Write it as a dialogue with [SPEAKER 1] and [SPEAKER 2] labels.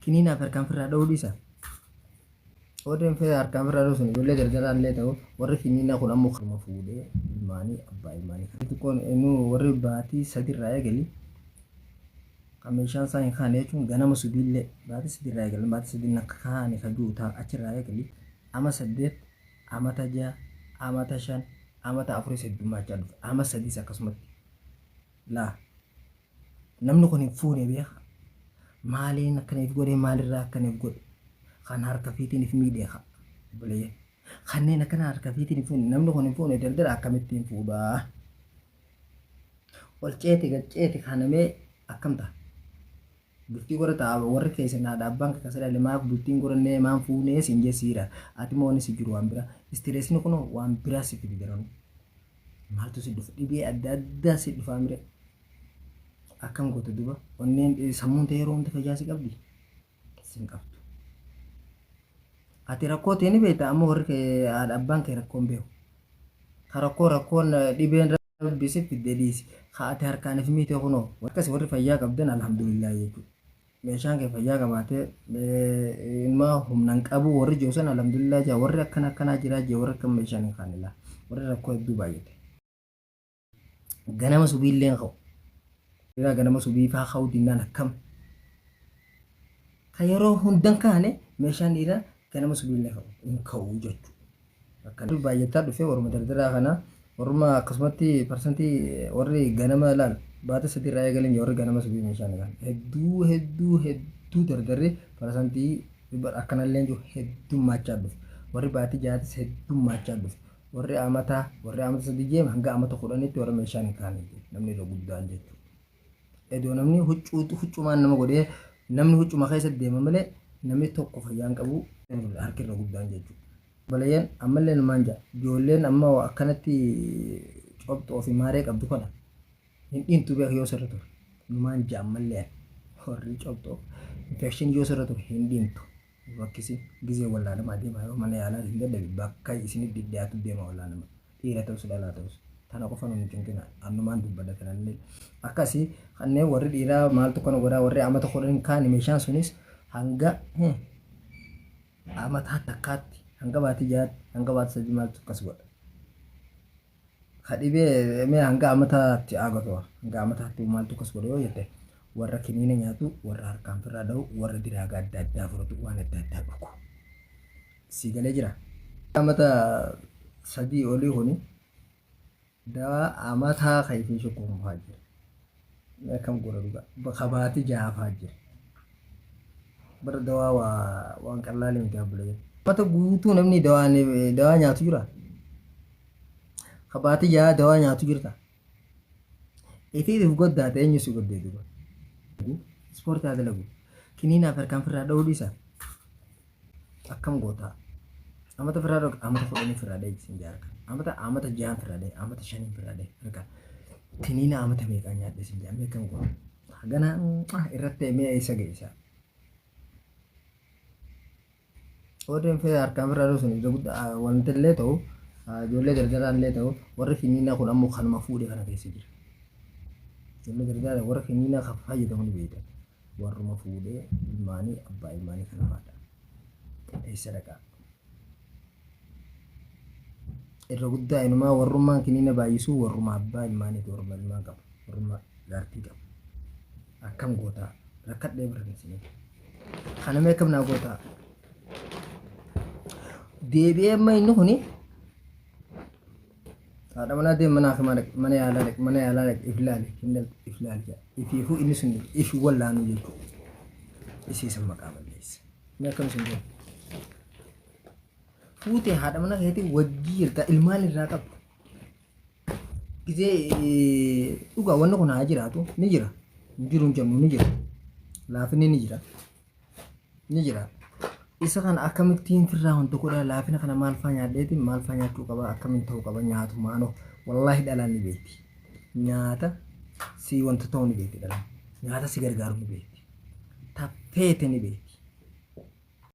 [SPEAKER 1] Kiniina harkaan firraa dha'uu dhiisa. Warreen fedha harkaan firraa dha'u sun ijoollee gargaaraan illee ta'u warri kiniina kun ammoo kanuma fuudhee ilmaanii abbaa ilmaanii kan xiqqoon warri baatii sadirraa eegali kan meeshaan isaa hin kaane jechuun ganama subiillee baatii sadirraa eegalan baatii sadiin akka kaane kan jiru ta'a achirraa eegali ama 8 amata 6 amata 5 amata 4 heddummachaa dhufe ama 3 akkasumatti laa namni kun hin fuune beeka. Maaliin akkaniif godhe maalirraa akkaniif godhe kan harka fiitiin if miidheeka bulee kanneen akkana harka fiitiin fuune namni kun hin fuune daldala akkamittiin fuudhaa wal ceeti kanamee akkamta bultii gora ta'a warri keessan haadha abbaan akka sadale maaf bultiin gorannee maan fuunee siin jessiira ati mooni si jiru waan bira istireesni kun waan biraa si fidi jedhamu maaltu si dhufa dhibee adda addaa si dhufaa mire. Akkam goote duba onneen sammuun ta'e yeroo hundi fayyaa si qabdi sin qabdu. Ati rakkoo ta'e ni beekta ammoo warri haadha abbaan kee rakkoon beeku. Ka rakkoon dhibeen rabbisi fidee dhiisi. Ka ati harkaan fi miitee kunoo akkasii warri fayyaa qabdan alhamdulillah jechuudha. Meeshaan kee fayyaa qabaatee ilma humnaan qabu warri joosan alhamdulillah jaa warri akkanaa jiraa jee warri akka meeshaan hin kaanilaa warri rakkoo hedduu baay'ate. Ganama subiillee qabu. Ira ganama subii faa ka'uu dinnaan akkam kan yeroo hundan kaane meeshaan dhiiraa ganama subiillee hin ka'uu jechuudha. Akkana baay'ataa dhufee warma dardaraa kana warma akkasumatti parsantii warri ganama laal baata sadiirraa eegalan warri ganama subii meeshaan kan hedduu dardarree parsantii akkanallee jiru heddummaachaa dhufe warri baatii jaatis heddummaachaa dhufe warri amata sadii jeema hanga amata 10tti warra meeshaan hin kaane namni irra guddaan jechuudha. Edoo namni huccumaan nama godhee namni huccuma keessa deema malee namni tokko fayyaan qabu harkirra guddaan jechuudha. Balayyaan ammallee numaan jaa ijoolleen amma akkanatti cobxoo fi maaree qabdu kana hin dhiintu beeku yoo sirra ture numaan jaa ammallee warri cobxoo infekshinii yoo sirra ture hin dhiintu bakkisi gizee wallaanamaa deemaa yoo mana yaalaa hin dadhabe bakka isinitti dhiyaatu deema wallaanama dhiira ta'us dhalaa ta'us. Tana qofa nuti cunqina annumaan dubbada kanallee akkasii kanneen warri dhiiraa maaltu kana godhaa warri amata 10 kaan meeshaan sunis hanga amata takkaatti hanga baatii 6 hanga baatii 3 maaltu akkas godha kadhibee mee hanga amataatti aagatu hanga amataatti maaltu akkas godha yoo jette warra kiniina nyaatu warra harkaan firraa dha'u warra diraagaa adda addaa fudhatu waan adda addaa dhugu si galee jira amata 3 olii kuni dawa amata kayfi shukum fajir nakam gora duga bakabati jaha fajir berdawa wa kallalin gable mata gutu namni dawa nyaatu jira kabati jaha dawa nyaatu jirta iti dif godda ta enyu su godde duga sport ada lagu kinina farkan firra dawdisa akam gota amata firra dog amata fodani firra dai sinjarka amata jaan firade amata shanin firade raka tinina amata meeqa nyaadde sin jaa meeqan go hagana irratti mee isa geessa odeen fee harkaan firade sun wanti illee ta'u ijoollee gargaaraan illee ta'u warri kinina kun ammoo kanuma fuudhee kana keessa jira ijoollee gargaaraan warri kinina kan fayyadamu ni beektan warruma fuudhee ilmaanii abbaa ilmaanii kana faadha eessa dhaqaa. Irra guddaa inumaa warrummaan kinina baay'isuu warruma abbaa ilmaanii warruma ilmaan qabu warruma gaartii qabu akkam gootaa rakkadhee birreessine kana meeqam naa gootaa deebi'ee amma inni kuni haadha manaa deema mana yaalaa dhaq iflaali ifiifuu inni sun ifi wallaanuu jechuudha isiisan maqaa balleessa meeqam sun jedhu fuutee haadha mana keetii wajjii jirta ilmaan irraa qabu gizee dhugaa wanni kun haa jiraatu ni jira jiruun jennu ni jira laafinni ni jira isa kana akkamittiin firraa hunda godhaa laafina kana maal faa nyaadheeti maal faa nyaachuu qaba akkamiin ta'uu qaba nyaatu maanoo wallaahi dhalaan ni beekti nyaata si wanta ta'uu ni beekti dhalaan nyaata si gargaaru ni beekti taffeete ni beekti